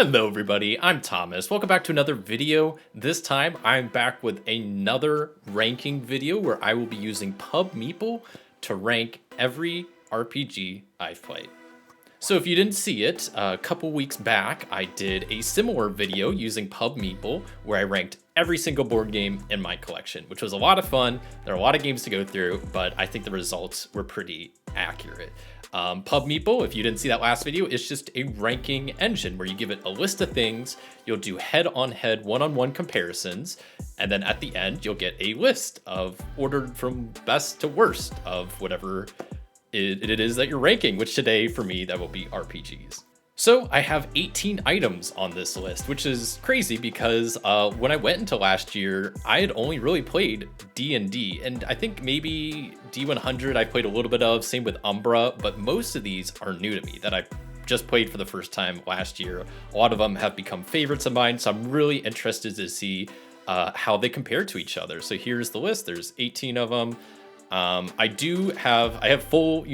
Hello everybody, I'm Thomas. Welcome back to another video. This time I'm back with another ranking video where I will be using Pub Meeple to rank every RPG I've played. So if you didn't see it, a couple weeks back I did a similar video using Pub Meeple where I ranked every single board game in my collection, which was a lot of fun. There are a lot of games to go through, but I think the results were pretty accurate. Pub Meeple, if you didn't see that last video, is just a ranking engine where you give it a list of things, you'll do head-on-head, one-on-one comparisons, and then at the end, you'll get a list of ordered from best to worst of whatever it is that you're ranking, which today, for me, that will be RPGs. So I have 18 items on this list, which is crazy because when I went into last year, I had only really played D&D, and I think maybe D100 I played a little bit of, same with Umbra, but most of these are new to me that I just played for the first time last year. A lot of them have become favorites of mine, so I'm really interested to see how they compare to each other. So here's the list. There's 18 of them. I have full,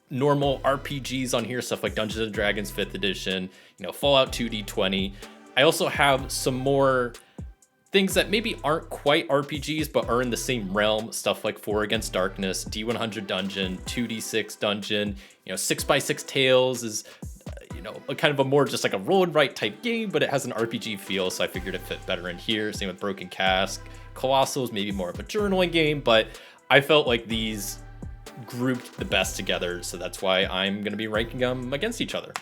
normal RPGs on here, stuff like Dungeons & Dragons 5th edition, Fallout 2D20. I also have some more things that maybe aren't quite RPGs, but are in the same realm, stuff like 4 Against Darkness, D100 Dungeon, 2D6 Dungeon, 6x6 Tales is, a kind of a more just like a roll and write type game, but it has an RPG feel, so I figured it fit better in here. Same with Broken Cask. Colossal is maybe more of a journaling game, but I felt like these grouped the best together, so that's why I'm going to be ranking them against each other.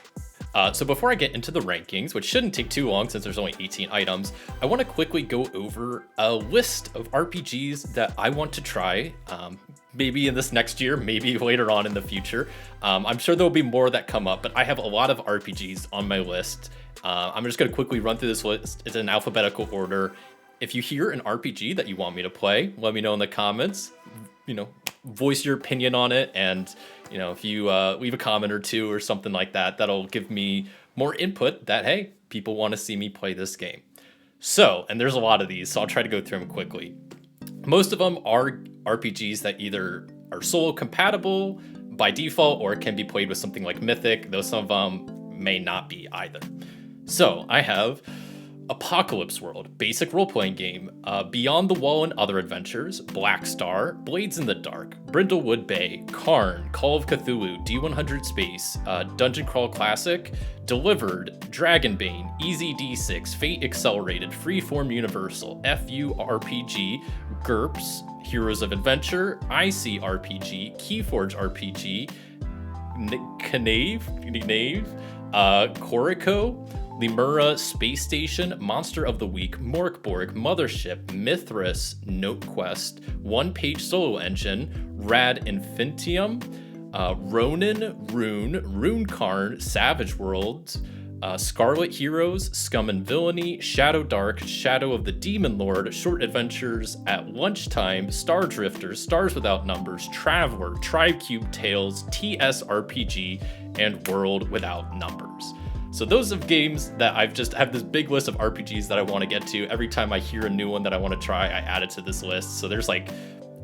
So before I get into the rankings, which shouldn't take too long since there's only 18 items, I want to quickly go over a list of RPGs that I want to try, maybe in this next year, maybe later on in the future. I'm sure there'll be more that come up, but I have a lot of RPGs on my list. I'm just going to quickly run through this list. It's in alphabetical order. If you hear an RPG that you want me to play, let me know in the comments. Voice your opinion on it, and if you leave a comment or two or something like that, that'll give me more input that, hey, people want to see me play this game. So, and there's a lot of these, so I'll try to go through them quickly. Most of them are RPGs that either are solo compatible by default or can be played with something like Mythic, though some of them may not be either. So I have Apocalypse World, basic role-playing game, Beyond the Wall and Other Adventures, Black Star, Blades in the Dark, Brindlewood Bay, Karn, Call of Cthulhu, D100 Space, Dungeon Crawl Classic, Delivered, Dragonbane, Easy D6, Fate Accelerated, Freeform Universal, FU RPG, GURPS, Heroes of Adventure, IC RPG, Keyforge RPG, Knave, Corico, Lemura Space Station, Monster of the Week, Morkborg, Mothership, Mithras, NoteQuest, One Page Solo Engine, Rad Infinitium, Ronin, Rune Karn, Savage Worlds, Scarlet Heroes, Scum and Villainy, Shadow Dark, Shadow of the Demon Lord, Short Adventures at Lunchtime, Star Drifters, Stars Without Numbers, Traveler, Tricube Tales, TSRPG, and World Without Numbers. So those are games that I've just have this big list of RPGs that I want to get to. Every time I hear a new one that I want to try, I add it to this list. So there's like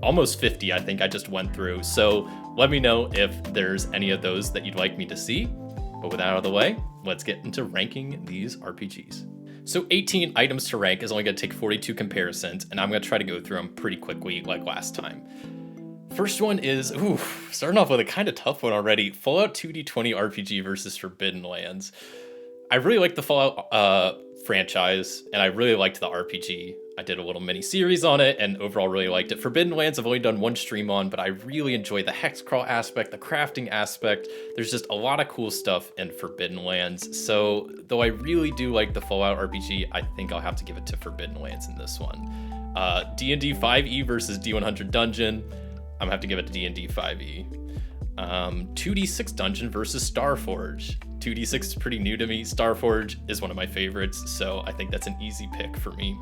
almost 50, I think I just went through. So let me know if there's any of those that you'd like me to see. But with that out of the way, let's get into ranking these RPGs. So 18 items to rank is only going to take 42 comparisons, and I'm going to try to go through them pretty quickly like last time. First one is, starting off with a kind of tough one already, Fallout 2D20 RPG versus Forbidden Lands. I really like the Fallout franchise, and I really liked the RPG. I did a little mini series on it, and overall really liked it. Forbidden Lands I've only done one stream on, but I really enjoy the hex crawl aspect, the crafting aspect. There's just a lot of cool stuff in Forbidden Lands. So, though I really do like the Fallout RPG, I think I'll have to give it to Forbidden Lands in this one. D&D 5e versus D100 Dungeon. I'm gonna have to give it to D&D 5e. 2D6 Dungeon versus Starforge. 2D6 is pretty new to me. Starforge is one of my favorites, so I think that's an easy pick for me.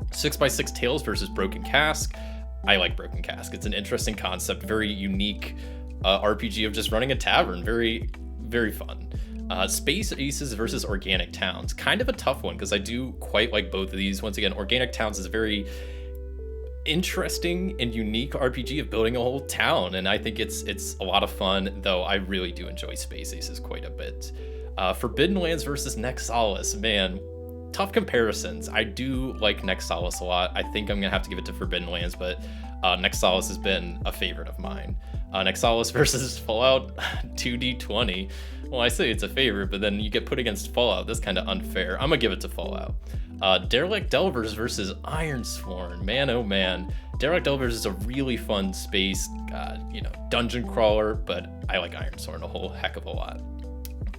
6x6 Tales versus Broken Cask. I like Broken Cask. It's an interesting concept, very unique RPG of just running a tavern. Very, very fun. Space Aces versus Organic Towns. Kind of a tough one because I do quite like both of these. Once again, Organic Towns is very interesting and unique RPG of building a whole town, and I think it's a lot of fun, though I really do enjoy Space Aces quite a bit. Forbidden Lands versus Nexalis, man, tough comparisons. I do like Nexalis a lot. I think I'm gonna have to give it to Forbidden Lands, but Nexalis has been a favorite of mine. Nexalis versus Fallout 2D20. Well, I say it's a favorite, but then you get put against Fallout. That's kind of unfair. I'm gonna give it to Fallout. Derelict Delvers versus Ironsworn. Man, oh man. Derelict Delvers is a really fun space, dungeon crawler, but I like Ironsworn a whole heck of a lot.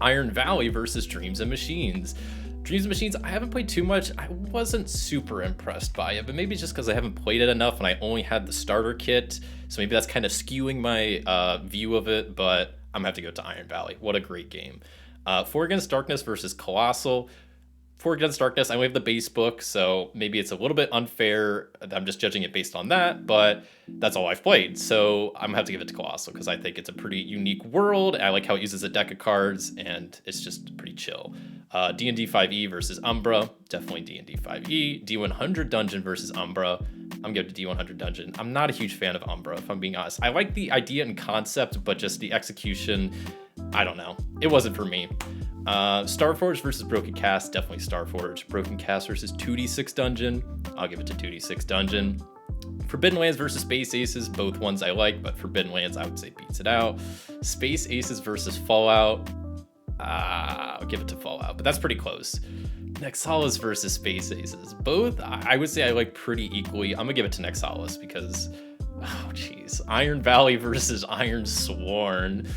Iron Valley versus Dreams and Machines. Dreams and Machines, I haven't played too much. I wasn't super impressed by it, but maybe just because I haven't played it enough and I only had the starter kit. So maybe that's kind of skewing my view of it, but I'm gonna have to go to Iron Valley. What a great game. Four Against Darkness versus Colossal. Four Against Darkness, I only have the base book, so maybe it's a little bit unfair. I'm just judging it based on that, but that's all I've played. So I'm gonna have to give it to Colossal because I think it's a pretty unique world. I like how it uses a deck of cards, and it's just pretty chill. D&D 5e versus Umbra, definitely D&D 5e. D100 Dungeon versus Umbra. I'm going to D100 Dungeon. I'm not a huge fan of Umbra, if I'm being honest. I like the idea and concept, but just the execution, I don't know. It wasn't for me. Starforge versus Broken Cast, definitely Starforge. Broken Cast versus 2d6 Dungeon. I'll give it to 2d6 Dungeon. Forbidden Lands versus Space Aces, both ones I like, but Forbidden Lands I would say beats it out. Space Aces versus Fallout. I'll give it to Fallout, but that's pretty close. Nexalis versus Space Aces. Both, I would say I like pretty equally. I'm gonna give it to Nexalis because, oh geez. Iron Valley versus Ironsworn.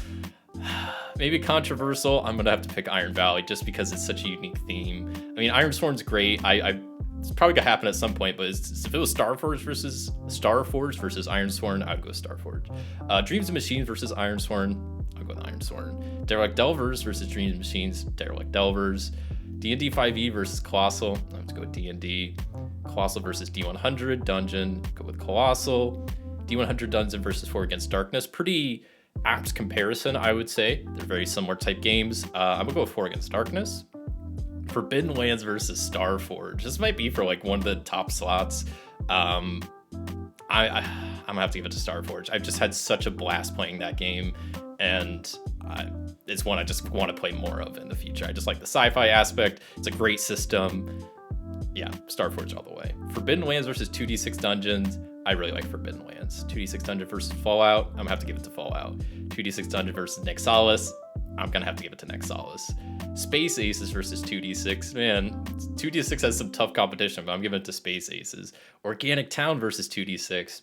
Maybe controversial. I'm gonna have to pick Iron Valley just because it's such a unique theme. I mean, Ironsworn's great. It's probably gonna happen at some point, but if it was Starforge versus Ironsworn, I'd go Starforge. Dreams and Machines versus Ironsworn. I'll go with Ironsworn. Derelict Delvers versus Dreams and Machines. Derelict Delvers. D&D 5e versus Colossal. I'm going to go with D&D. Colossal versus D100 Dungeon. Go with Colossal. D100 Dungeon versus 4 Against Darkness. Pretty apt comparison, I would say. They're very similar type games. I'm going to go with 4 Against Darkness. Forbidden Lands versus Starforge. This might be for like one of the top slots. I'm gonna have to give it to Starforge. I've just had such a blast playing that game, and it's one I just want to play more of in the future. I just like the sci-fi aspect. It's a great system. Yeah, Starforge all the way. Forbidden Lands versus 2d6 Dungeons. I really like Forbidden Lands. 2d6 Dungeon versus Fallout. I'm gonna have to give it to Fallout. 2d6 Dungeon versus Nexalis. I'm gonna have to give it to Nexalis. Space Aces versus 2d6. Man, 2d6 has some tough competition, but I'm giving it to Space Aces. Organic Town versus 2d6.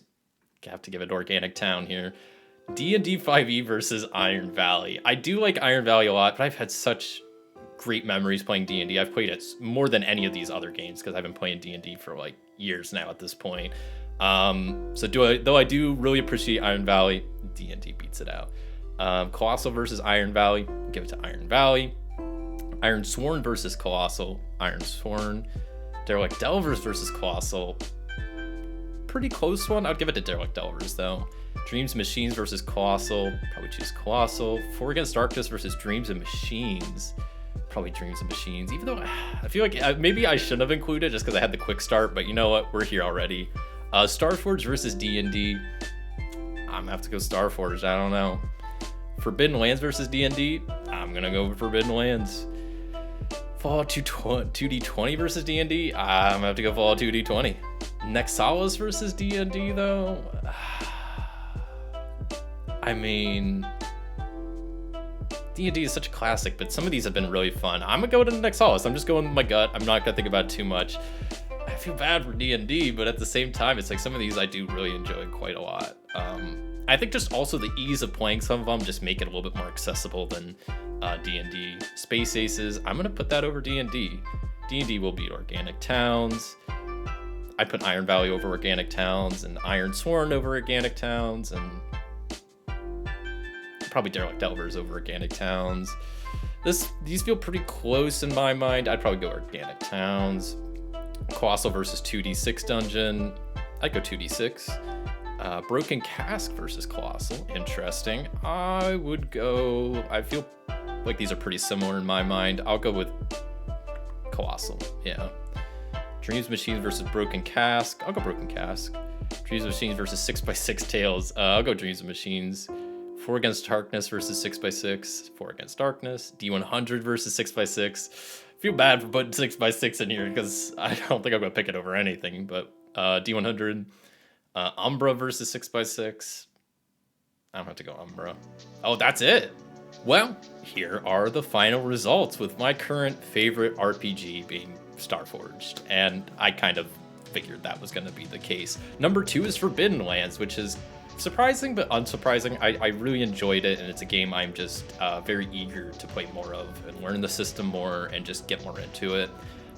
I have to give it to Organic Town here. D&D 5e versus Iron Valley. I do like Iron Valley a lot, but I've had such great memories playing D&D. I've played it more than any of these other games because I've been playing D&D for like years now at this point. Though I do really appreciate Iron Valley, D&D beats it out. Colossal versus Iron Valley, give it to Iron Valley. Ironsworn versus Colossal, Ironsworn. Derelict Delvers versus Colossal, pretty close one. I'd give it to Derelict Delvers though. Dreams and Machines versus Colossal, probably choose Colossal. 4 Against Darkness versus Dreams and Machines, probably Dreams and Machines, even though I feel like maybe I shouldn't have included just because I had the quick start, but you know what, we're here already. Starforge versus D&D, I'm gonna have to go Starforge, I don't know. Forbidden Lands versus D&D, I'm gonna go with Forbidden Lands. Fallout 2D20 versus D&D, I'm gonna have to go Fallout 2D20. Nexalis versus D&D though, I mean, D&D is such a classic, but some of these have been really fun. I'm gonna go to Nexalis. I'm just going with my gut. I'm not gonna think about it too much. I feel bad for D&D, but at the same time, it's like some of these I do really enjoy quite a lot. I think just also the ease of playing some of them just make it a little bit more accessible than D&D. Space Aces, I'm gonna put that over D&D. D&D will beat Organic Towns. I put Iron Valley over Organic Towns, and Ironsworn over Organic Towns, and probably Derelict Delvers over Organic Towns. These feel pretty close in my mind. I'd probably go Organic Towns. Colossal versus 2d6 Dungeon. I'd go 2d6. Broken Cask versus Colossal. Interesting. I feel like these are pretty similar in my mind. I'll go with Colossal. Yeah. Dreams Machines versus Broken Cask. I'll go Broken Cask. Dreams of Machines versus 6x6 Tails. I'll go Dreams of Machines. 4 Against Darkness versus 6x6. 4 Against Darkness. D100 versus 6x6. Feel bad for putting 6x6 in here because I don't think I'm going to pick it over anything. But D100. Umbra versus 6x6. I don't have to go Umbra. Oh, that's it. Well, here are the final results with my current favorite RPG being Starforged. And I kind of figured that was going to be the case. Number 2 is Forbidden Lands, which is surprising but unsurprising. I really enjoyed it, and it's a game I'm just very eager to play more of and learn the system more and just get more into it.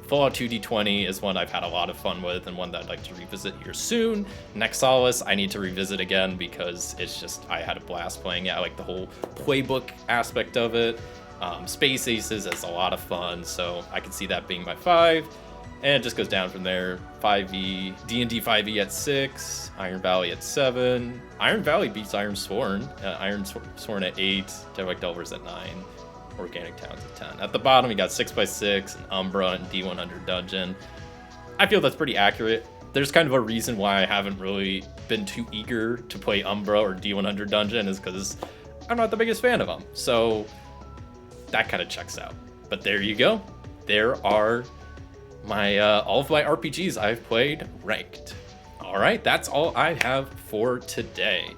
Fallout 2D20 is one I've had a lot of fun with and one that I'd like to revisit here soon. Nexalis I need to revisit again because it's just, I had a blast playing it. I like the whole playbook aspect of it. Space Aces is a lot of fun, so I can see that being my 5. And it just goes down from there. 5e, D&D 5e at 6, Iron Valley at 7. Iron Valley beats Iron Sworn. Iron Sworn at 8, Derelict Delvers at 9. Organic Towns at 10. At the bottom, you got 6x6, and Umbra, and D100 Dungeon. I feel that's pretty accurate. There's kind of a reason why I haven't really been too eager to play Umbra or D100 Dungeon is because I'm not the biggest fan of them. So that kind of checks out. But there you go. There are my all of my RPGs I've played ranked. All right, that's all I have for today.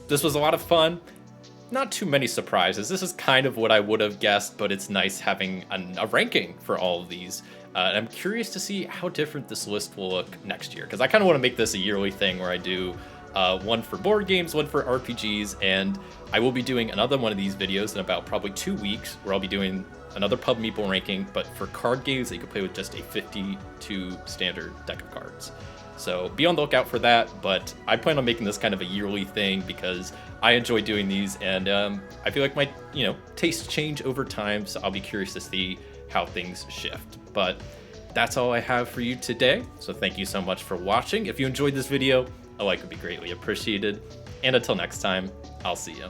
This was a lot of fun. Not too many surprises. This is kind of what I would have guessed, but it's nice having a ranking for all of these. And I'm curious to see how different this list will look next year, because I kind of want to make this a yearly thing where I do one for board games, one for RPGs, and I will be doing another one of these videos in about probably 2 weeks, where I'll be doing another Pub Meeple ranking, but for card games that you can play with just a 52 standard deck of cards. So be on the lookout for that, but I plan on making this kind of a yearly thing because I enjoy doing these, and I feel like my tastes change over time, so I'll be curious to see how things shift. But that's all I have for you today, so thank you so much for watching. If you enjoyed this video, a like would be greatly appreciated, and until next time, I'll see you.